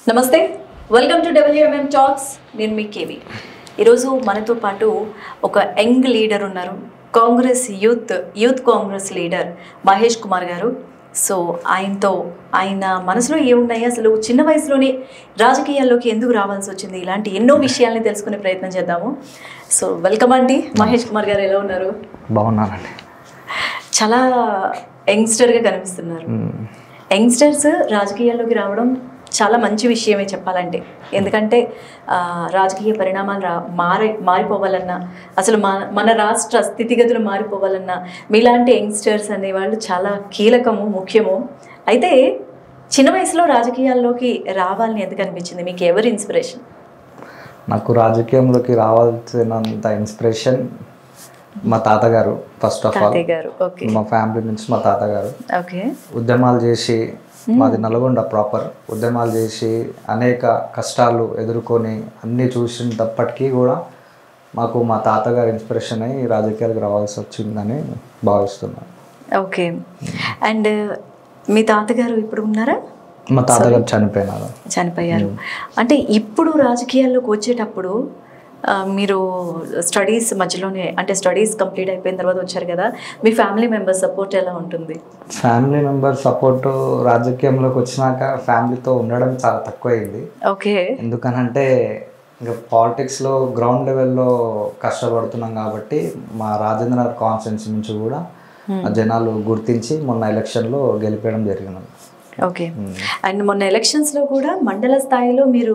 నమస్తే, welcome to WMM talks. నేను మీ KV. ఈరోజు మనతో పాటు ఒక యంగ్ లీడర్ ఉన్నారు, కాంగ్రెస్ యూత్ కాంగ్రెస్ లీడర్ మహేష్ కుమార్ గారు. సో ఆయన మనసులో ఏమున్నాయి, అసలు చిన్న వయసులోనే రాజకీయాల్లోకి ఎందుకు రావాల్సి వచ్చింది, ఇలాంటి ఎన్నో విషయాల్ని తెలుసుకునే ప్రయత్నం చేద్దాము. సో వెల్కమ్ అండి. మహేష్ కుమార్ గారు ఎలా ఉన్నారు? బాగున్నానండి. చాలా యంగ్స్టర్గా కనిపిస్తున్నారు. యంగ్స్టర్స్ రాజకీయాల్లోకి రావడం చాలా మంచి విషయమే చెప్పాలంటే. ఎందుకంటే రాజకీయ పరిణామాలు మారిపోవాలన్నా, అసలు మన రాష్ట్ర స్థితిగతులు మారిపోవాలన్నా మీలాంటి యంగ్స్టర్స్ అనేవాళ్ళు చాలా కీలకము, ముఖ్యము. అయితే చిన్న వయసులో రాజకీయాల్లోకి రావాలని ఎందుకు అనిపించింది? మీకు ఎవరు ఇన్స్పిరేషన్? నాకు రాజకీయంలోకి రావాల్సినంత ఇన్స్పిరేషన్ మా తాతగారు. ఫస్ట్ ఆఫ్ ఆల్ మా ఫ్యామిలీ నుంచి మా తాతగారు ఉద్యమాలు చేసి, మాది నల్గొండ ప్రాపర్, ఉద్యమాలు చేసి అనేక కష్టాలు ఎదుర్కొని అన్నీ చూసినప్పటికీ కూడా మాకు మా తాతగారు ఇన్స్పిరేషన్ అయ్యి రాజకీయాలకు రావాల్సి వచ్చిందని భావిస్తున్నాను. ఓకే. అండ్ మీ తాతగారు ఇప్పుడు ఉన్నారా? మా తాతగారు చనిపోయారు. అంటే ఇప్పుడు రాజకీయాల్లోకి వచ్చేటప్పుడు మీరు స్టడీస్ మధ్యలోనే, అంటే స్టడీస్ కంప్లీట్ అయిపోయిన తర్వాత వచ్చారు కదా, మీ ఫ్యామిలీ మెంబర్ సపోర్ట్ ఎలా ఉంటుంది? ఫ్యామిలీ మెంబర్ సపోర్ట్ రాజకీయంలోకి వచ్చినాక ఫ్యామిలీతో ఉండడం చాలా తక్కువైంది. ఓకే. ఎందుకనంటే ఇంకా పాలిటిక్స్లో గ్రౌండ్ లెవెల్లో కష్టపడుతున్నాం కాబట్టి మా రాజేంద్రనగర్ కాన్స్టిట్యున్సీ నుంచి కూడా జనాలు గుర్తించి మొన్న ఎలక్షన్లో గెలిపేయడం జరిగింది. ఓకే. అండ్ మొన్న ఎలక్షన్స్లో కూడా మండల స్థాయిలో మీరు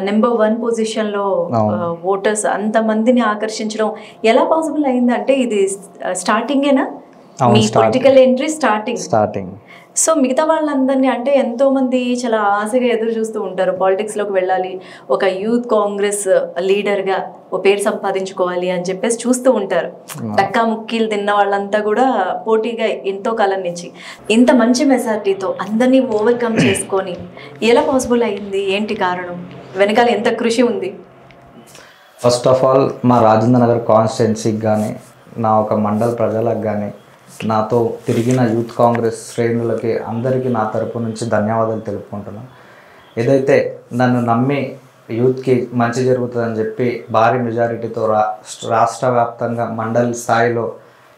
నెంబర్ 1 పొజిషన్లో ఓటర్స్ అంతమందిని ఆకర్షించడం ఎలా పాసిబుల్ అయింది? అంటే ఇది స్టార్టింగేనా మీ పొలిటికల్ ఎంట్రీ? స్టార్టింగ్. సో మిగతా వాళ్ళందరినీ, అంటే ఎంతోమంది చాలా ఆశగా ఎదురు చూస్తూ ఉంటారు పాలిటిక్స్లోకి వెళ్ళాలి, ఒక యూత్ కాంగ్రెస్ లీడర్గా ఓ పేరు సంపాదించుకోవాలి అని చెప్పేసి చూస్తూ ఉంటారు. డక్కా ముక్కీలు తిన్న వాళ్ళంతా కూడా పోటీగా ఎంతో కాలం నుంచి ఇంత మంచి మెజారిటీతో అందరినీ ఓవర్కమ్ చేసుకొని ఎలా పాసిబుల్ అయింది? ఏంటి కారణం? వెనకాల ఎంత కృషి ఉంది? ఫస్ట్ ఆఫ్ ఆల్ మా రాజేంద్రనగర్ కాన్స్టిట్యున్సీకి కానీ, నా ఒక మండల ప్రజలకు కానీ, నాతో తిరిగిన యూత్ కాంగ్రెస్ శ్రేణులకి అందరికీ నా తరపు నుంచి ధన్యవాదాలు తెలుపుకుంటున్నాను. ఏదైతే నన్ను నమ్మి యూత్కి మంచి జరుగుతుందని చెప్పి భారీ మెజారిటీతో రాష్ట్ర వ్యాప్తంగా మండల స్థాయిలో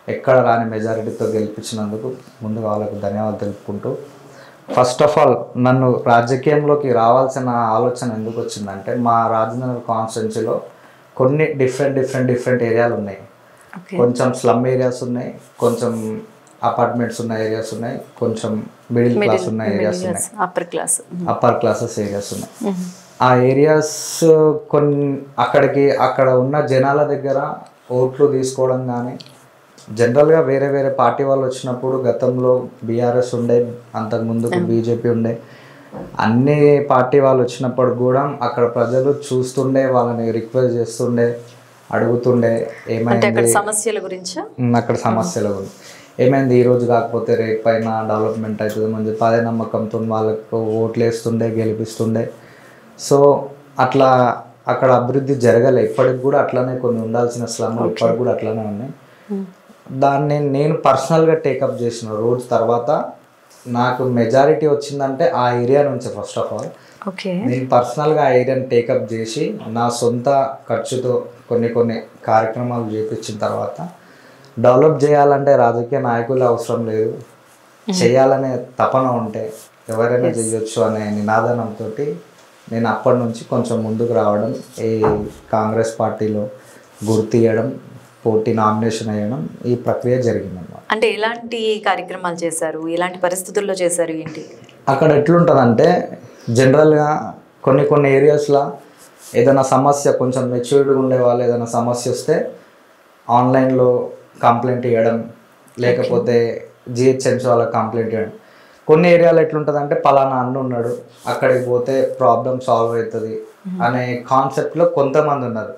ఎక్కడ రాని మెజారిటీతో గెలిపించినందుకు ముందుగా వాళ్ళకు ధన్యవాదాలు తెలుపుకుంటూ, ఫస్ట్ ఆఫ్ ఆల్ నన్ను రాజకీయంలోకి రావాల్సిన ఆలోచన ఎందుకు వచ్చిందంటే, మా రాజేంద్రనగర్ కాన్స్టిట్యున్సీలో కొన్ని డిఫరెంట్ ఏరియాలు ఉన్నాయి. కొంచెం స్లమ్ ఏరియాస్ ఉన్నాయి, కొంచెం అపార్ట్మెంట్స్ ఉన్న ఏరియాస్ ఉన్నాయి, కొంచెం మిడిల్ క్లాస్ ఉన్న ఏరియాస్ ఉన్నాయి, అప్పర్ క్లాసెస్ ఏరియాస్ ఉన్నాయి. ఆ ఏరియాస్ అక్కడ ఉన్న జనాల దగ్గర ఓట్లు తీసుకోవడం కానీ, జనరల్గా వేరే పార్టీ వాళ్ళు వచ్చినప్పుడు గతంలో బీఆర్ఎస్ ఉండే, అంతకుముందుకు బీజేపీ ఉండే, అన్ని పార్టీ వాళ్ళు వచ్చినప్పుడు కూడా అక్కడ ప్రజలు చూస్తుండే, వాళ్ళని రిక్వెస్ట్ చేస్తుండే, అడుగుతుండే ఏమైంది అక్కడ సమస్యల గురించి ఏమైంది ఈ రోజు కాకపోతే రేపు పైన డెవలప్మెంట్ అవుతుంది అని చెప్పి అదే నమ్మకంతో వాళ్ళకు ఓట్లు వేస్తుండే, గెలిపిస్తుండే. సో అట్లా అక్కడ అభివృద్ధి జరగలే. ఇప్పటికి కూడా అట్లానే కొన్ని ఉండాల్సిన స్లమ్లు ఇప్పటికి కూడా అట్లానే ఉన్నాయి. దాన్ని నేను పర్సనల్గా టేకప్ చేసిన రోజు తర్వాత నాకు మెజారిటీ వచ్చిందంటే ఆ ఏరియా నుంచి. ఫస్ట్ ఆఫ్ ఆల్ నేను పర్సనల్గా ఆ ఏరియాని టేకప్ చేసి నా సొంత ఖర్చుతో కొన్ని కార్యక్రమాలు చేపించిన తర్వాత, డెవలప్ చేయాలంటే రాజకీయ నాయకులు అవసరం లేదు, చేయాలనే తపన ఉంటే ఎవరైనా చేయొచ్చు అనే నినాదనంతో నేను అప్పటి నుంచి కొంచెం ముందుకు రావడం, ఈ కాంగ్రెస్ పార్టీలో గుర్తియడం, పోటీ నామినేషన్ అయ్యడం, ఈ ప్రక్రియ జరిగిందన్నమాట. అంటే ఎలాంటి కార్యక్రమాలు చేశారు, ఎలాంటి పరిస్థితుల్లో చేశారు, ఏంటి? అక్కడ ఎట్లుంటుందంటే, జనరల్గా కొన్ని ఏరియాస్లో ఏదైనా సమస్య, కొంచెం మెచ్యూర్డ్గా ఉండే వాళ్ళు ఏదైనా సమస్య వస్తే ఆన్లైన్లో కంప్లైంట్ ఇవ్వడం, లేకపోతే జిహెచ్ఎంసీ వాళ్ళకి కంప్లైంట్ ఇవ్వడం. కొన్ని ఏరియాలో ఎట్లుంటుందంటే, పలానా అన్న ఉన్నాడు, అక్కడికి పోతే ప్రాబ్లం సాల్వ్ అవుతుంది అనే కాన్సెప్ట్లో కొంతమంది ఉన్నారు.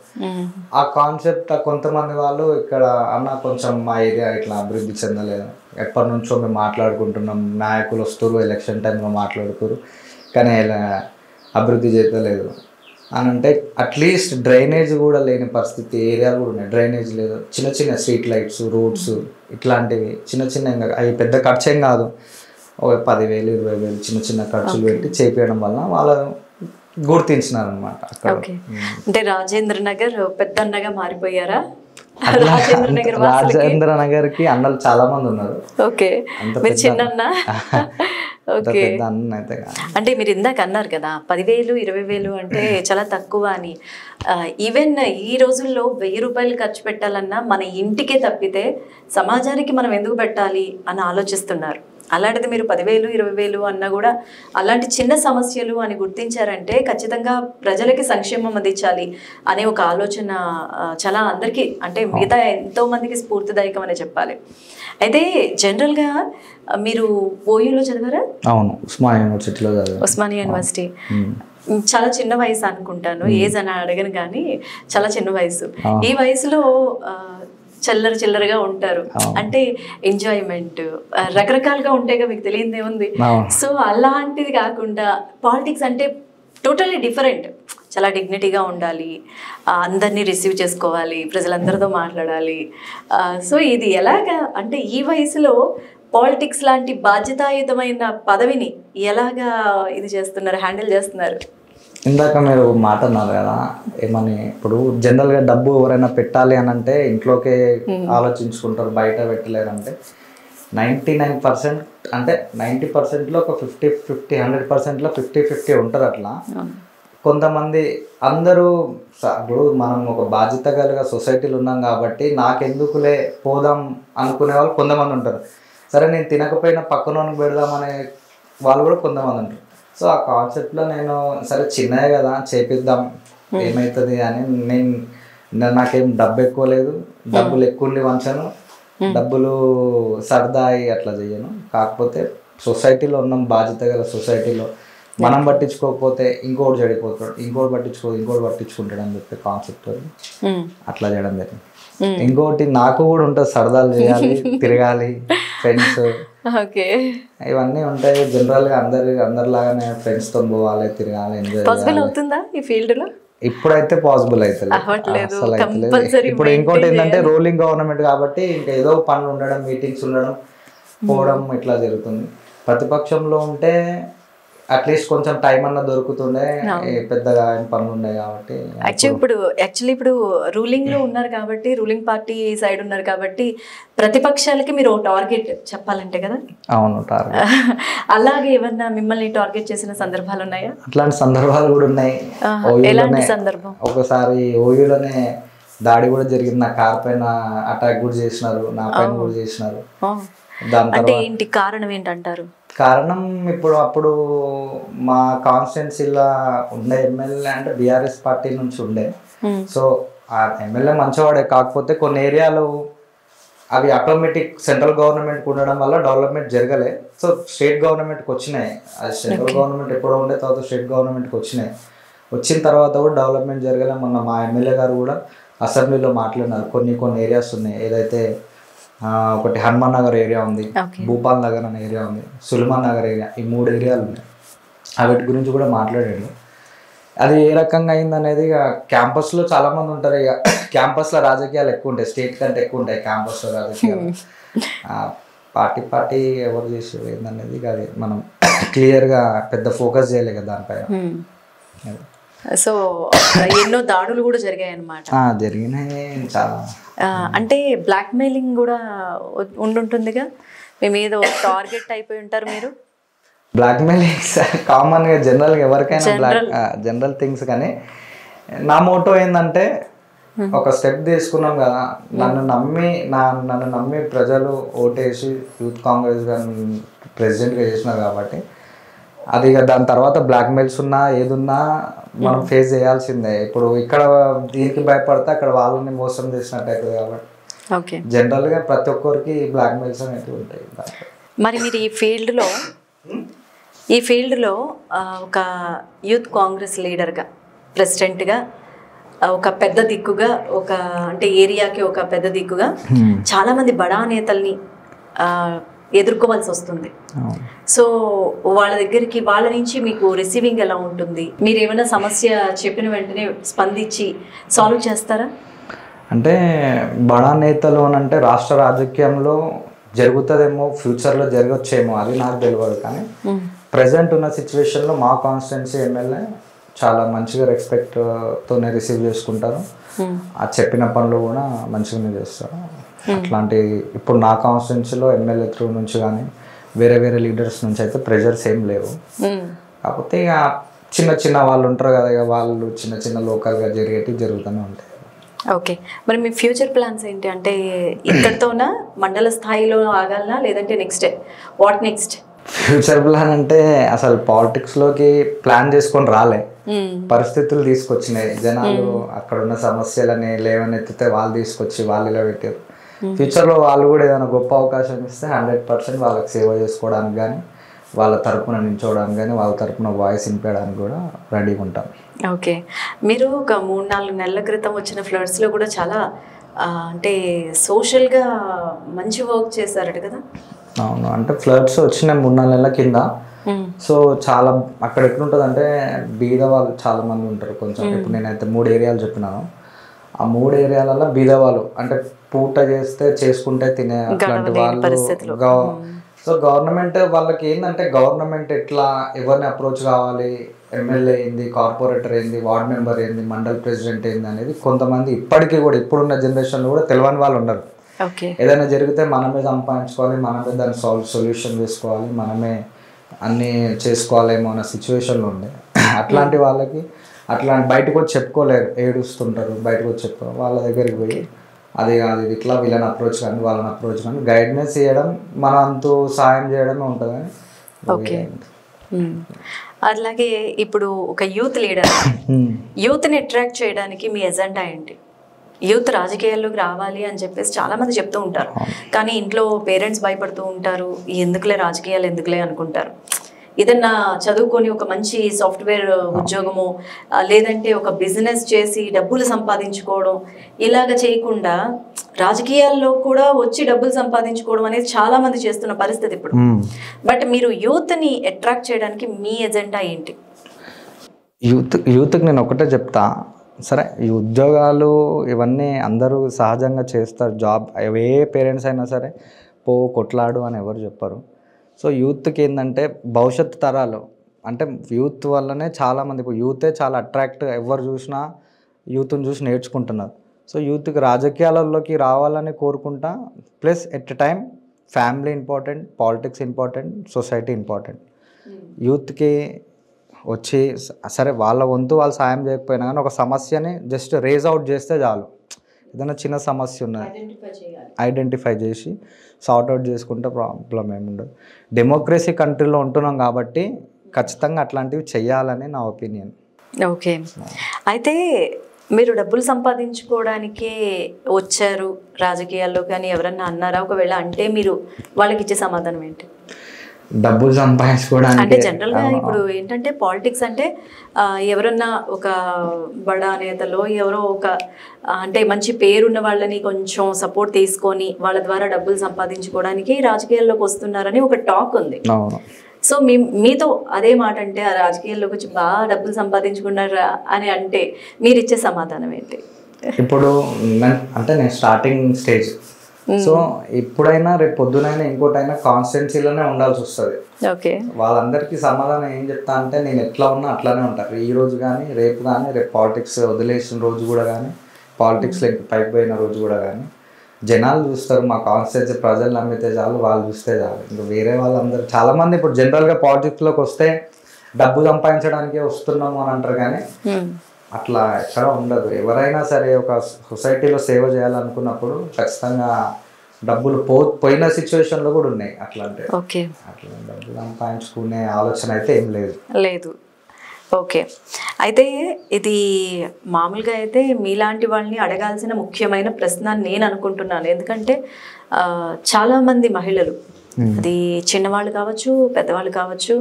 ఆ కాన్సెప్ట్ కొంతమంది వాళ్ళు ఇక్కడ అన్న కొంచెం మా ఏరియా ఇట్లా అభివృద్ధి చెందలేదు, ఎప్పటి నుంచో మేము మాట్లాడుకుంటున్నాం, నాయకులు వస్తారు ఎలక్షన్ టైంలో మాట్లాడుతారు కానీ అభివృద్ధి చేయలేదు అని అంటే, అట్లీస్ట్ డ్రైనేజ్ కూడా లేని పరిస్థితి ఏరియాలు కూడా ఉన్నాయి. డ్రైనేజ్ లేదు, చిన్న స్ట్రీట్ లైట్స్, రోడ్స్, ఇట్లాంటివి చిన్న అవి పెద్ద ఖర్చు ఏం కాదు. ఒక 10,000 20,000 చిన్న చిన్న ఖర్చులు పెట్టి చేపించడం వల్ల వాళ్ళు గుర్తించినారు అనమాట అక్కడ. ఓకే, అంటే రాజేంద్ర నగర్ పెద్దన్నగా మారిపోయారా? రాజేంద్ర నగర్ కి అన్నలు చాలా మంది ఉన్నారు. ఓకే, మీరు చిన్న ఓకే. అన్న అయితే అంటే మీరు ఇందాక అన్నారు కదా 10,000 20,000 అంటే చాలా తక్కువ అని. ఈవెన్ ఈ రోజుల్లో 1,000 రూపాయలు ఖర్చు పెట్టాలన్నా మన ఇంటికే తప్పితే సమాజానికి మనం ఎందుకు పెట్టాలి అని ఆలోచిస్తున్నారు. అలాంటిది మీరు 10,000 20,000 అన్నా కూడా అలాంటి చిన్న సమస్యలు అని గుర్తించారంటే ఖచ్చితంగా ప్రజలకి సంక్షేమం అందించాలి అనే ఒక ఆలోచన చాలా అందరికీ, అంటే మిగతా ఎంతో మందికి స్ఫూర్తిదాయకం అనే చెప్పాలి. అయితే జనరల్గా మీరు ఓయూలో చదివారా? అవును, ఉస్మానియా యూనివర్సిటీలో చదివాను. ఉస్మానియా యూనివర్సిటీ. చాలా చిన్న వయసు అనుకుంటాను, ఏజ్ అని అడగను కానీ చాలా చిన్న వయసు. ఈ వయసులో చిల్లరగా ఉంటారు, అంటే ఎంజాయ్మెంట్ రకరకాలుగా ఉంటాయిగా, మీకు తెలియదు ఏముంది. సో అలాంటిది కాకుండా పాలిటిక్స్ అంటే టోటల్లీ డిఫరెంట్. చాలా డిగ్నిటీగా ఉండాలి, అందరినీ రిసీవ్ చేసుకోవాలి, ప్రజలందరితో మాట్లాడాలి. సో ఇది ఎలాగా, అంటే ఈ వయసులో పాలిటిక్స్ లాంటి బాధ్యతాయుతమైన పదవిని ఎలాగా ఇది చేస్తున్నారు, హ్యాండిల్ చేస్తున్నారు? ఇందాక మీరు మాట అన్నారు కదా, ఏమని ఇప్పుడు జనరల్గా డబ్బు ఎవరైనా పెట్టాలి అని అంటే ఇంట్లోకే ఆలోచించుకుంటారు, బయట పెట్టలేరంటే 99% అంటే 90%లో ఒక 50-50 100%లో 50-50 ఉంటారు అట్లా. కొంతమంది అందరూ ఇప్పుడు మనం ఒక బాధ్యత కలిగిన సొసైటీలో ఉన్నాం కాబట్టి నాకెందుకులే పోదాం అనుకునే వాళ్ళు కొంతమంది ఉంటారు. సరే నేను తినకపోయినా పక్కనోనికి పెడదామనే వాళ్ళు కూడా కొంతమంది ఉంటారు. సో ఆ కాన్సెప్ట్లో నేను సరే చిన్నదే కదా చేపిద్దాం ఏమవుతుంది అని, నాకేం డబ్బు ఎక్కువ లేదు, డబ్బులు ఎక్కువ ఉండి వంచను, డబ్బులు సరదా అట్లా చేయను. కాకపోతే సొసైటీలో ఉన్నాం, బాధ్యత గల సొసైటీలో మనం పట్టించుకోకపోతే ఇంకోటి చెడిపోతాడు, ఇంకోటి పట్టించుకుంటాడు అని చెప్పే కాన్సెప్ట్ అట్లా చేయడం జరిగింది. ఇంకోటి నాకు కూడా ఉంటుంది, సరదాలు చేయాలి, తిరగాలి, ఫ్రెండ్స్ ఇవన్నీ ఉంటాయి. జనరల్గా అందరిలాగానే ఫ్రెండ్స్తో పోవాలి, తిరగాలి, ఎంజాయ్ చేయాలి. ఇప్పుడైతే పాసిబుల్ అవుతుంది అసలు అయితే. ఇప్పుడు ఇంకోటి ఏంటంటే రోలింగ్ గవర్నమెంట్ కాబట్టి ఇంకా ఏదో పనులు ఉండడం, మీటింగ్స్ ఉండడం, పోవడం ఇట్లా జరుగుతుంది. ప్రతిపక్షంలో ఉంటే అట్లీస్ట్ కొంచెం టైం అన్న దొరుకుతుండే, పెద్దగా పనులు ఉన్నాయి కాబట్టి. యాక్చువల్లీ ఇప్పుడు రూలింగ్ లో ఉన్నారు కాబట్టి, రూలింగ్ పార్టీ సైడ్ ఉన్నారు కాబట్టి ప్రతిపక్షాలకి మీరు టార్గెట్ చెప్పాలంటే కదా. అవును, టార్గెట్. అలాగే ఏమన్నా మిమ్మల్ని టార్గెట్ చేసిన సందర్భాలు ఉన్నాయా? అట్లాంటి సందర్భాలు కూడా ఉన్నాయి. ఎలాంటి సందర్భం? ఒకసారి ఓయూలోనే దాడి కూడా జరిగింది, నా కార్ పైన అటాక్ కూడా చేసినారు, నా పైన కూడా చేసినారు. అంటే ఏంటి కారణం ఏంటంటారు? కారణం అప్పుడు మా కాన్స్టిట్యున్సీలో ఉండే ఎమ్మెల్యే అంటే బీఆర్ఎస్ పార్టీ నుంచి ఉండే. సో ఆ ఎమ్మెల్యే మంచివాడే, కాకపోతే కొన్ని ఏరియాలు అవి ఆటోమేటిక్ సెంట్రల్ గవర్నమెంట్కి ఉండడం వల్ల డెవలప్మెంట్ జరగలే. సో స్టేట్ గవర్నమెంట్కి వచ్చినాయి, అది సెంట్రల్ గవర్నమెంట్ ఎప్పుడో ఉండే, తర్వాత స్టేట్ గవర్నమెంట్కి వచ్చినాయి. వచ్చిన తర్వాత కూడా డెవలప్మెంట్ జరగలే. మొన్న మా ఎమ్మెల్యే గారు కూడా అసెంబ్లీలో మాట్లాడినారు, కొన్ని ఏరియాస్ ఉన్నాయి, ఏదైతే ఒకటి హనుమాన్ నగర్ ఏరియా ఉంది, భూపాల్ నగర్ అనే ఏరియా ఉంది, సుల్మాన్ నగర్ ఏరియా, ఈ 3 ఏరియాలు ఉన్నాయి. వాటి గురించి కూడా మాట్లాడాడు. అది ఏ రకంగా అయిందనేది ఇక క్యాంపస్లో చాలామంది ఉంటారు, ఇక క్యాంపస్లో రాజకీయాలు ఎక్కువ ఉంటాయి, స్టేట్ కంటే ఎక్కువ ఉంటాయి క్యాంపస్లో రాజకీయాలు. పార్టీ ఎవరు చేసేది ఏందనేది ఇక అది మనం క్లియర్గా పెద్ద ఫోకస్ చేయలే కదా దానిపైన. సో ఎన్నో దాడులు కూడా జరిగాయి అన్నమాట. జరిగినాయి చాలా. అంటే బ్లాక్ మెయిలింగ్ కూడా ఉంటుందిగా, మేము ఏదో టార్గెట్ అయిపోయి ఉంటారు మీరు. బ్లాక్ మెయిలింగ్ కామన్గా జనరల్గా ఎవరికైనా జనరల్ థింగ్స్. కానీ నా మోటో ఏంటంటే ఒక స్టెప్ తీసుకున్నాం కదా, నన్ను నమ్మి ప్రజలు ఓటేసి యూత్ కాంగ్రెస్ గారిని ప్రెసిడెంట్గా చేసినారు కాబట్టి అది దాని తర్వాత బ్లాక్మెయిల్స్ ఉన్నా ఏదున్నా మనం ఫేస్ చేయాల్సిందే. ఇప్పుడు ఇక్కడ దీనికి భయపడితే అక్కడ వాళ్ళని మోసం చేసినట్టు అవుతుంది కాబట్టి జనరల్గా ప్రతి ఒక్కరికి బ్లాక్మెయిల్స్ అనేవి ఉంటాయి. మరి మీరు ఈ ఫీల్డ్లో ఒక యూత్ కాంగ్రెస్ లీడర్గా, ప్రెసిడెంట్గా, ఒక పెద్ద దిక్కుగా, అంటే ఏరియాకి ఒక పెద్ద దిక్కుగా చాలామంది బడా నేతల్ని ఎదుర్కోవాల్సి వస్తుంది. సో వాళ్ళ నుంచి మీకు రిసీవింగ్ ఎలా ఉంటుంది? మీరు ఏమైనా సమస్య చెప్పిన వెంటనే స్పందించి సాల్వ్ చేస్తారా? అంటే బడా నేతలు అని అంటే రాష్ట్ర రాజకీయంలో జరుగుతుందేమో, ఫ్యూచర్లో జరగచ్చేమో, అది నాకు తెలియదు. కానీ ప్రజెంట్ ఉన్న సిచ్యువేషన్లో మా కాన్స్టిట్యున్సీ ఎమ్మెల్యే చాలా మంచిగా రెస్పెక్ట్తోనే రిసీవ్ చేసుకుంటారు. ఆ చెప్పిన పనులు కూడా మంచిగానే చేస్తారు. అట్లాంటి ఇప్పుడు నా కాన్స్టిట్యున్సీలో ఎమ్మెల్యే త్రూ నుంచి కానీ వేరే వేరే లీడర్స్ నుంచి అయితే ప్రెషర్స్ ఏం లేవు. కాకపోతే ఇక చిన్న చిన్న వాళ్ళు ఉంటారు కదా, ఇక వాళ్ళు చిన్న చిన్న లోకల్గా జరిగేటివి జరుగుతూనే ఉంటాయి. ఓకే, మరి మీ ఫ్యూచర్ ప్లాన్స్ ఏంటి? అంటే ఇక్కడితోనా మండల స్థాయిలో ఆగాలనా, లేదంటే next what next? Future plan అంటే అసలు పాలిటిక్స్లోకి ప్లాన్ చేసుకొని రాలే, పరిస్థితులు తీసుకొచ్చినాయి. జనాలు అక్కడ ఉన్న సమస్యలని లేవనెత్తితే వాళ్ళు తీసుకొచ్చి వాళ్ళు ఇలా పెట్టారు. ఫ్యూచర్లో వాళ్ళు కూడా ఏదైనా గొప్ప అవకాశం ఇస్తే 100% వాళ్ళకి సేవ చేసుకోవడానికి కానీ, వాళ్ళ తరపున నిల్చోవడానికి కానీ, వాళ్ళ తరపున వాయిస్ వినిపించడానికి కూడా రెడీగా ఉంటాం. ఓకే, మీరు ఒక 3-4 నెలల క్రితం వచ్చిన ఫ్లడ్స్లో కూడా చాలా అంటే సోషల్గా మంచి వర్క్ చేశారట కదా? అవును, అంటే ఫ్లడ్స్ వచ్చిన 3-4 నెలల కింద. సో చాలా అక్కడ ఎట్లుంటుంది అంటే బీద వాళ్ళు చాలా మంది ఉంటారు కొంచెం. ఇప్పుడు నేనైతే 3 ఏరియాలు చెప్పినాను. ఆ 3 ఏరియాలలో బీద వాళ్ళు అంటే పూట చేస్తే చేసుకుంటే తినే అట్లాంటి వాళ్ళు. సో గవర్నమెంట్ వాళ్ళకి ఏంటంటే గవర్నమెంట్ ఎట్లా ఎవరిని అప్రోచ్ కావాలి, ఎమ్మెల్యే ఏంది, కార్పొరేటర్ ఏంది, వార్డ్ మెంబర్ ఏంది, మండల్ ప్రెసిడెంట్ ఏంది అనేది కొంతమంది ఇప్పటికీ కూడా ఇప్పుడున్న జనరేషన్లో కూడా తెలియని వాళ్ళు ఉన్నారు. ఏదైనా జరిగితే మనమే సంపాదించుకోవాలి, మనమే దాన్ని సొల్యూషన్ చేసుకోవాలి, మనమే అన్నీ చేసుకోవాలేమో అన్న సిచ్యువేషన్లో ఉండే. అట్లాంటి వాళ్ళకి అట్లాంటి బయటకు వచ్చి చెప్పుకోలేరు, ఏడుస్తుంటారు, బయటకు వచ్చి చెప్పుకోవాలి. వాళ్ళ దగ్గరికి పోయి అది కాదు ఇది ఇట్లా, వీళ్ళని అప్రోచ్ కానీ వాళ్ళని అప్రోచ్ కానీ గైడెన్స్ చేయడం, మన అంతు సాయం చేయడమే ఉంటుంది. ఓకే, అలాగే ఇప్పుడు ఒక యూత్ లీడర్, యూత్ని అట్రాక్ట్ చేయడానికి మీ ఎజెండా ఏంటి? యూత్ రాజకీయాల్లోకి రావాలి అని చెప్పేసి చాలామంది చెప్తూ ఉంటారు, కానీ ఇంట్లో పేరెంట్స్ భయపడుతూ ఉంటారు, ఎందుకులే రాజకీయాలు ఎందుకులే అనుకుంటారు. ఏదన్నా చదువుకొని ఒక మంచి సాఫ్ట్వేర్ ఉద్యోగము, లేదంటే ఒక బిజినెస్ చేసి డబ్బులు సంపాదించుకోవడం, ఇలాగ చేయకుండా రాజకీయాల్లో కూడా వచ్చి డబ్బులు సంపాదించుకోవడం అనేది చాలా మంది చేస్తున్న పరిస్థితి ఇప్పుడు. బట్ మీరు యూత్ని అట్రాక్ట్ చేయడానికి మీ ఎజెండా ఏంటి? యూత్కి నేను ఒకటే చెప్తా, సరే ఈ ఉద్యోగాలు ఇవన్నీ అందరూ సహజంగా చేస్తారు, జాబ్ ఏ పేరెంట్స్ అయినా సరే కొట్లాడు అని ఎవరు చెప్పరు. సో యూత్కి ఏంటంటే భవిష్యత్తు తరాలు అంటే యూత్ వల్లనే చాలామంది, ఇప్పుడు యూతే చాలా అట్రాక్ట్, ఎవరు చూసినా యూత్ని చూసి నేర్చుకుంటున్నారు. సో యూత్కి రాజకీయాలలోకి రావాలని కోరుకుంటా. Plus at a time family important, politics important, society important. యూత్కి వచ్చి సరే వాళ్ళ వంతు వాళ్ళు సాయం చేయకపోయినా కానీ ఒక సమస్యని జస్ట్ రేజ్ అవుట్ చేస్తే చాలు. ఏదైనా చిన్న సమస్య ఉన్నది ఐడెంటిఫై చేసి సార్ట్అవుట్ చేసుకుంటే ప్రాబ్లం ఏముండదు. డెమోక్రసీ కంట్రీలో ఉంటున్నాం కాబట్టి ఖచ్చితంగా అట్లాంటివి చెయ్యాలని నా ఒపీనియన్. ఓకే, అయితే మీరు డబ్బులు సంపాదించుకోవడానికే వచ్చారు రాజకీయాల్లో కానీ ఎవరన్నా అన్నారా? ఒకవేళ అంటే మీరు వాళ్ళకి ఇచ్చే సమాధానం ఏంటి? డబ్బులు సంపాదించుకోవడానికి అంటే జనరల్గా ఇప్పుడు ఏంటంటే పాలిటిక్స్ అంటే ఎవరన్నా ఒక బడా నేతలో ఎవరో ఒక అంటే మంచి పేరున్న వాళ్ళని కొంచెం సపోర్ట్ తీసుకొని వాళ్ళ ద్వారా డబ్బులు సంపాదించుకోవడానికి రాజకీయాల్లోకి వస్తున్నారని ఒక టాక్ ఉంది. సో మీతో అదే మాట అంటే ఆ రాజకీయాల్లోకి వచ్చి బాగా డబ్బులు సంపాదించుకున్నారా అని అంటే మీరు ఇచ్చే సమాధానం ఏంటి? ఇప్పుడు అంటే నేను స్టార్టింగ్ స్టేజ్, సో ఇప్పుడైనా రేపు పొద్దునైనా ఇంకోటైనా కాన్స్టిట్యున్సీలోనే ఉండాల్సి వస్తుంది. ఓకే, వాళ్ళందరికీ సమాధానం ఏం చెప్తా అంటే నేను ఎట్లా ఉన్నా అట్లానే ఉంటారు. ఈ రోజు కానీ రేపు కానీ, రేపు పాలిటిక్స్ వదిలేసిన రోజు కూడా కానీ, పాలిటిక్స్లో ఇంక పైకి పోయిన రోజు కూడా కానీ జనాలు చూస్తారు. మా కాన్స్టిట్యున్సీ ప్రజలు నమ్మితే చాలు, వాళ్ళు చూస్తే చాలు. ఇంకా వేరే వాళ్ళందరూ చాలామంది ఇప్పుడు జనరల్గా పాలిటిక్స్లోకి వస్తే డబ్బు సంపాదించడానికే వస్తున్నాము అని అంటారు, కానీ అట్లా ఎక్కడ ఉండదు. ఎవరైనా సరే ఒక సొసైటీలో సేవ చేయాలనుకున్నప్పుడు ఖచ్చితంగా డబ్బులు పోయిన సిచ్యువేషన్లో కూడా ఉన్నాయి. అట్లా అంటే అట్లా డబ్బులు సంపాదించుకునే ఆలోచన అయితే ఏం లేదు. ఓకే, అయితే ఇది మామూలుగా అయితే మీలాంటి వాళ్ళని అడగాల్సిన ముఖ్యమైన ప్రశ్న నేను అనుకుంటున్నాను. ఎందుకంటే చాలామంది మహిళలు, అది చిన్నవాళ్ళు కావచ్చు, పెద్దవాళ్ళు కావచ్చు,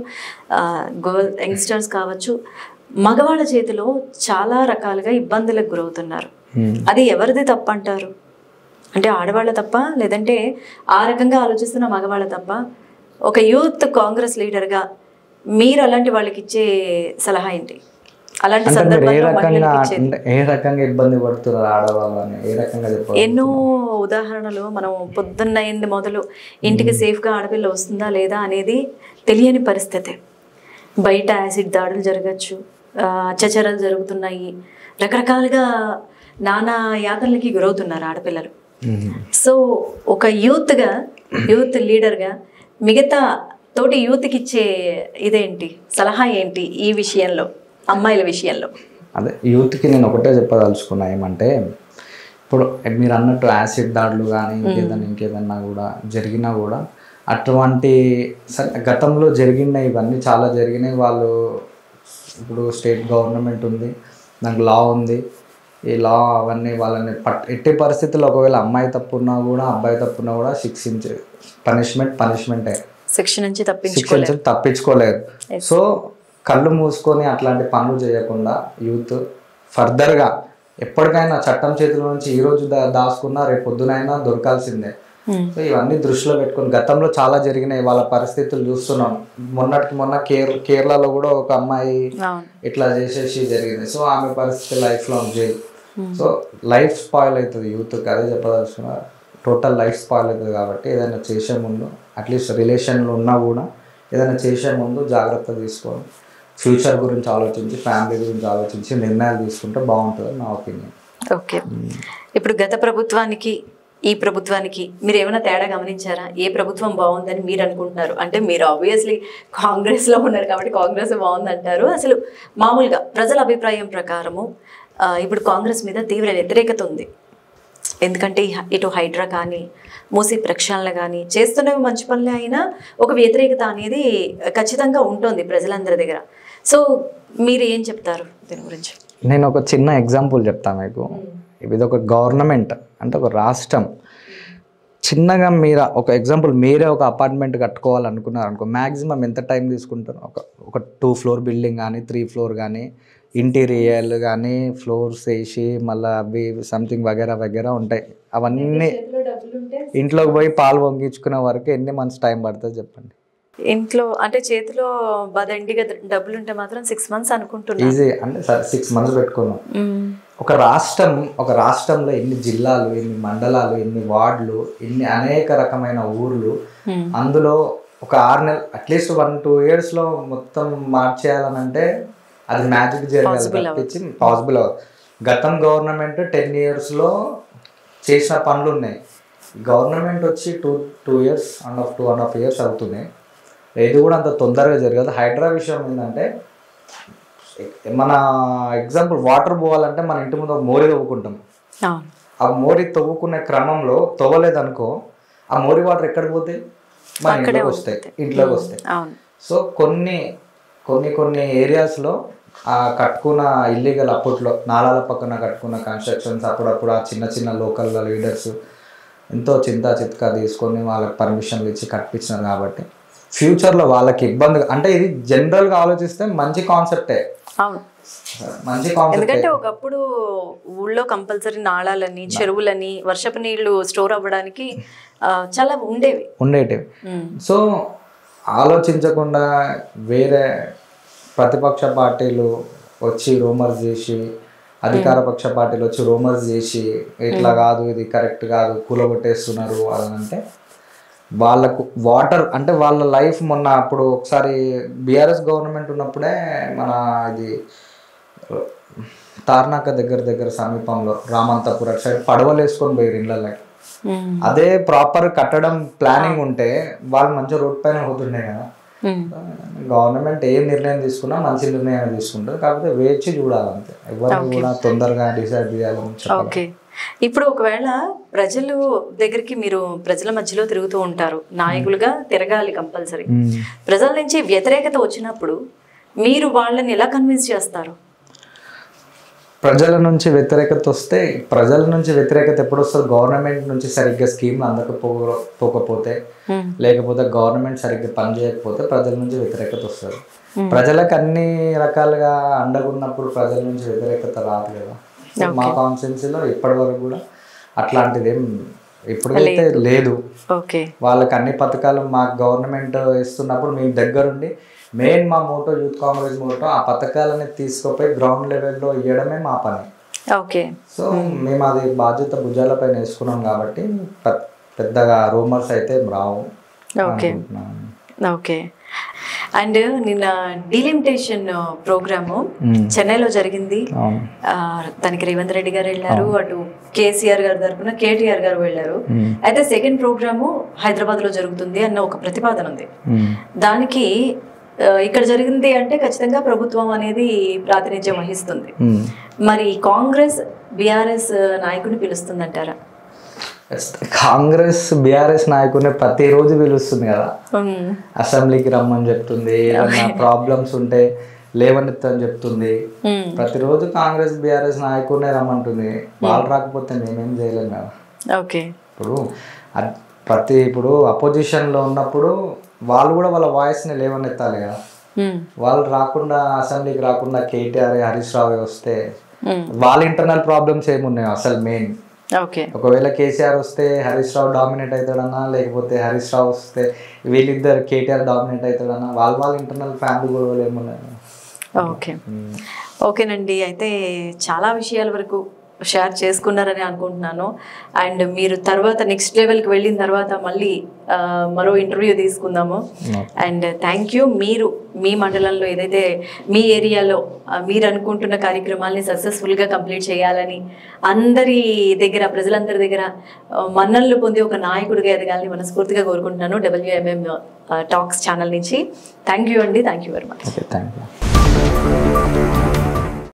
యంగ్స్టర్స్ కావచ్చు, మగవాళ్ళ చేతిలో చాలా రకాలుగా ఇబ్బందులకు గురవుతున్నారు. అది ఎవరిది తప్ప అంటారు? అంటే ఆడవాళ్ళ తప్ప, లేదంటే ఆ రకంగా ఆలోచిస్తున్న మగవాళ్ళ తప్ప? ఒక యూత్ కాంగ్రెస్ లీడర్గా మీరు అలాంటి వాళ్ళకి ఇచ్చే సలహా ఏంటి? అలాంటి అంటే మీరు సందర్భంలో మహిళలకు ఇచ్చేది ఏ రకంగా ఇబ్బంది పడుతున్నారు ఆడవాళ్ళని ఏ రకంగా చెప్పాలి? ఎన్నో ఉదాహరణలు మనం పొద్దున్నయింది మొదలు ఇంటికి సేఫ్గా ఆడపిల్ల వస్తుందా లేదా అనేది తెలియని పరిస్థితి. బయట యాసిడ్ దాడులు జరగచ్చు, అత్యాచారాలు జరుగుతున్నాయి, రకరకాలుగా నానా యాతనలకి గురవుతున్నారు ఆడపిల్లలు. సో ఒక యూత్ లీడర్గా మిగతా తోటి యూత్కి ఇచ్చే ఇదేంటి సలహా ఏంటి ఈ విషయంలో, అమ్మాయిల విషయంలో? అదే యూత్కి నేను ఒకటే చెప్పదలుచుకున్నా ఏమంటే, ఇప్పుడు మీరు అన్నట్టు యాసిడ్ దాడులు కానీ ఇంకేదన్నా కూడా జరిగినా కూడా అటువంటి గతంలో జరిగినాయి, ఇవన్నీ చాలా జరిగినాయి. వాళ్ళు ఇప్పుడు స్టేట్ గవర్నమెంట్ ఉంది, దానికి లా ఉంది, ఈ లా అవన్నీ వాళ్ళని ఎట్టి పరిస్థితుల్లో ఒకవేళ అమ్మాయి తప్పున్నా కూడా అబ్బాయి తప్పున్నా కూడా శిక్షించే పనిష్మెంటే, శిక్ష నుంచి తప్పించుకోలేరు. సో కళ్ళు మూసుకొని అట్లాంటి పనులు చేయకుండా యూత్ ఫర్దర్గా ఎప్పటికైనా చట్టం చేతుల నుంచి ఈరోజు దాచుకున్నా రేపు పొద్దునైనా దొరకాల్సిందే. సో ఇవన్నీ దృష్టిలో పెట్టుకొని గతంలో చాలా జరిగినాయి, వాళ్ళ పరిస్థితులు చూస్తున్నాం. మొన్న కేరళలో కూడా ఒక అమ్మాయి ఇట్లా చేసేసి జరిగింది. సో ఆమె పరిస్థితి life long jail. So life spoil అవుతుంది యూత్కి, అదే చెప్పదలుచుకున్నా. టోటల్ లైఫ్ స్పాయిల్ అవుతుంది. కాబట్టి ఏదైనా చేసే ముందు అట్లీస్ట్ రిలేషన్లో ఉన్నా కూడా ఏదైనా చేసే ముందు జాగ్రత్త తీసుకొని ఫ్యూచర్ గురించి ఆలోచించి ఫ్యామిలీ గురించి ఆలోచించి నిర్ణయాలు తీసుకుంటే బాగుంటుంది నా ఒపీనియన్. ఓకే, ఇప్పుడు గత ప్రభుత్వానికి ఈ ప్రభుత్వానికి మీరు ఏమైనా తేడా గమనించారా? ఏ ప్రభుత్వం బాగుందని మీరు అనుకుంటున్నారు? అంటే మీరు ఆబ్వియస్లీ కాంగ్రెస్లో ఉన్నారు కాబట్టి కాంగ్రెస్ బాగుందంటారు. అసలు మామూలుగా ప్రజల అభిప్రాయం ప్రకారము ఇప్పుడు కాంగ్రెస్ మీద తీవ్ర వ్యతిరేకత ఉంది. ఎందుకంటే ఇటు హైడ్రా కానీ మూసీ ప్రక్షాళన కానీ చేస్తున్నవి మంచి పనులే అయినా ఒక వ్యతిరేకత అనేది ఖచ్చితంగా ఉంటుంది ప్రజలందరి దగ్గర. సో మీరు ఏం చెప్తారు దీని గురించి? నేను ఒక చిన్న ఎగ్జాంపుల్ చెప్తాను మీకు. ఇది ఒక గవర్నమెంట్ అంటే ఒక రాష్ట్రం. చిన్నగా మీరు ఒక ఎగ్జాంపుల్, మీరే ఒక అపార్ట్మెంట్ కట్టుకోవాలనుకున్నారు అనుకో, మ్యాక్సిమం ఎంత టైం తీసుకుంటారు? ఒక 2 ఫ్లోర్ బిల్డింగ్ కానీ 3 ఫ్లోర్ కానీ ఇంటీరియర్ కానీ ఫ్లోర్స్ వేసి మళ్ళీ అవి సంథింగ్ వగేరా ఉంటాయి. అవన్నీ ఇంట్లోకి పోయి పాలు పొంగించుకునే వరకు ఎన్ని మంత్స్ టైం పడుతుంది చెప్పండి? ఇంట్లో అంటే చేతిలో బదండిగా డబ్బులు ఉంటే మాత్రం 6 మంత్స్ అనుకుంటున్నాను. ఈజీ అంటే సరే 6 మంత్స్ పెట్టుకున్నాం. ఒక రాష్ట్రంలో ఎన్ని జిల్లాలు, ఎన్ని మండలాలు, ఎన్ని వార్డులు, ఎన్ని అనేక రకమైన ఊర్లు, అందులో ఒక 6 నెలలు అట్లీస్ట్ 1-2 ఇయర్స్లో మొత్తం మార్చేయాలనంటే అది మ్యాజిక్ జరగాలి, పాసిబుల్ అవ్వదు. గతం గవర్నమెంట్ 10 ఇయర్స్లో చేసిన పనులు ఉన్నాయి. గవర్నమెంట్ వచ్చి 2 ఇయర్స్ 2.5 ఇయర్స్ అవుతున్నాయి. ఇది కూడా అంత తొందరగా జరగదు. హైడ్రా విషయం ఏంటంటే, మన ఎగ్జాంపుల్ వాటర్ పోవాలంటే మన ఇంటి ముందు ఒక మోరీ తవ్వుకుంటాం. ఆ మోరీ తవ్వుకునే క్రమంలో తవ్వలేదనుకో, ఆ మోరీ వాటర్ ఎక్కడికి పోతాయి? మన ఇంట్లోకి వస్తాయి. సో కొన్ని ఏరియాస్లో ఆ కట్టుకున్న ఇల్లీగల్ అప్పట్లో నాలాల పక్కన కట్టుకున్న కన్స్ట్రక్షన్స్ అప్పుడప్పుడు ఆ చిన్న లోకల్ లీడర్స్ ఎంతో చిత్కా తీసుకొని వాళ్ళకి పర్మిషన్లు ఇచ్చి కట్టించినారు. కాబట్టి ఫ్యూచర్లో వాళ్ళకి ఇబ్బంది, అంటే ఇది జనరల్గా ఆలోచిస్తే మంచి కాన్సెప్టే. మంచి కాన్సెప్ట్. ఎందుకంటే ఒకప్పుడు ఊళ్ళో కంపల్సరీ నాళాలని, చెరువులని, వర్షపు నీళ్లు స్టోర్ అవ్వడానికి చాలా ఉండేటివి. సో ఆలోచించకుండా వేరే ప్రతిపక్ష పార్టీలు వచ్చి రూమర్స్ చేసి, అధికార పక్ష పార్టీలు వచ్చి రూమర్స్ చేసి ఇట్లా కాదు, ఇది కరెక్ట్ కాదు, కూలగొట్టేస్తున్నారు అని అంటే, వాళ్ళకు వాటర్ అంటే వాళ్ళ లైఫ్. మొన్న అప్పుడు ఒకసారి బీఆర్ఎస్ గవర్నమెంట్ ఉన్నప్పుడే మన ఇది తార్నాక దగ్గర సమీపంలో రామంతపురం సైడ్ పడవలు వేసుకొని పోయారు ఇళ్ళకి. అదే ప్రాపర్ కట్టడం ప్లానింగ్ ఉంటే వాళ్ళు మంచిగా రోడ్ పైన పోతుండే కదా. గవర్నమెంట్ ఏ నిర్ణయం తీసుకున్నా మంచి నిర్ణయం తీసుకుంటారు, కాకపోతే వేచి చూడాలంతే. ఎవరు కూడా తొందరగా డిసైడ్ చేయాలని. ఓకే, ఇప్పుడు ఒకవేళ ప్రజలు దగ్గరికి మీరు ప్రజల మధ్యలో తిరుగుతూ ఉంటారు, నాయకులుగా తిరగాలి కంపల్సరీ. ప్రజల నుంచి వ్యతిరేకత వచ్చినప్పుడు మీరు వాళ్ళని ఎలా కన్విన్స్ చేస్తారు? ప్రజల నుంచి వ్యతిరేకత వస్తే, ప్రజల నుంచి వ్యతిరేకత ఎప్పుడు వస్తుంది? గవర్నమెంట్ నుంచి సరిగ్గా స్కీమ్లు అందకపోతే, లేకపోతే గవర్నమెంట్ సరిగ్గా పని చేయకపోతే ప్రజల నుంచి వ్యతిరేకత వస్తుంది. ప్రజలకు అన్ని రకాలుగా అండగున్నప్పుడు ప్రజల నుంచి వ్యతిరేకత రాదు కదా. మా కాన్స్టిట్యున్సీలో ఇప్పటి వరకు కూడా అట్లాంటిది ఏం ఇప్పుడైతే లేదు. వాళ్ళకి అన్ని పథకాలు మాకు గవర్నమెంట్ ఇస్తున్నప్పుడు మేము దగ్గరుండి మెయిన్ మా మోటో యూత్ కాంగ్రెస్ మోటో ఆ పథకాలని తీసుకుపోయి గ్రౌండ్ లెవెల్లో ఇవ్వడమే మా పని. ఓకే. సో మేము అది బాధ్యత భుజాలపైన వేసుకున్నాం కాబట్టి పెద్దగా రూమర్స్ అయితే రావు. ఓకే. ఓకే. అండ్ నిన్న డీలిమిటేషన్ ప్రోగ్రాము చెన్నైలో జరిగింది. దానికి రేవంత్ రెడ్డి గారు వెళ్ళారు, అటు కేసీఆర్ గారి తరఫున కేటీఆర్ గారు వెళ్ళారు. అయితే సెకండ్ ప్రోగ్రాము హైదరాబాద్ లో జరుగుతుంది అన్న ఒక ప్రతిపాదన ఉంది. దానికి ఇక్కడ జరిగింది అంటే ఖచ్చితంగా ప్రభుత్వం అనేది ప్రాతినిధ్యం వహిస్తుంది. మరి కాంగ్రెస్ బీఆర్ఎస్ నాయకుడిని పిలుస్తుందంటారా? కాంగ్రెస్ బీఆర్ఎస్ నాయకుడిని ప్రతిరోజు పిలుస్తుంది కదా, అసెంబ్లీకి రమ్మని చెప్తుంది, ఏదైనా ప్రాబ్లమ్స్ ఉంటే లేవనెత్తని చెప్తుంది. ప్రతిరోజు కాంగ్రెస్ బీఆర్ఎస్ నాయకుడినే రమ్మంటుంది. వాళ్ళు రాకపోతే మేమేం చేయలేము కదా. ఓకే. ఇప్పుడు అపోజిషన్లో ఉన్నప్పుడు వాళ్ళు కూడా వాళ్ళ వాయిస్ని లేవనెత్తాలి కదా. వాళ్ళు రాకుండా అసెంబ్లీకి రాకుండా కేటీఆర్ హరీష్ రావు వస్తే వాళ్ళ ఇంటర్నల్ ప్రాబ్లమ్స్ ఏమున్నాయో అసలు మెయిన్. ఒకవేళ కేసీఆర్ వస్తే హరీష్ రావు డామినేట్ అవుతాడన్నా, లేకపోతే హరీష్ రావు వస్తే వీళ్ళిద్దరు కేటీఆర్ డామినేట్ అవుతాడన్నా, వాళ్ళ ఇంటర్నల్ ఫ్యామిలీ గొడవలు ఏమున్నాయి. ఓకే. ఓకేనండి. అయితే చాలా విషయాల వరకు షేర్ చేసుకున్నారని అనుకుంటున్నాను. అండ్ మీరు తర్వాత నెక్స్ట్ లెవెల్కి వెళ్ళిన తర్వాత మళ్ళీ మరో ఇంటర్వ్యూ తీసుకుందాము. And thank you. మీరు మీ మండలంలో ఏదైతే మీ ఏరియాలో మీరు అనుకుంటున్న కార్యక్రమాల్ని సక్సెస్ఫుల్గా కంప్లీట్ చేయాలని, అందరి దగ్గర ప్రజలందరి దగ్గర మన్ననలు పొంది ఒక నాయకుడిగా ఎదగాలని మనస్ఫూర్తిగా కోరుకుంటున్నాను WMM టాక్స్ ఛానల్ నుంచి. థ్యాంక్ యూ అండి. Thank you very much. Thank you.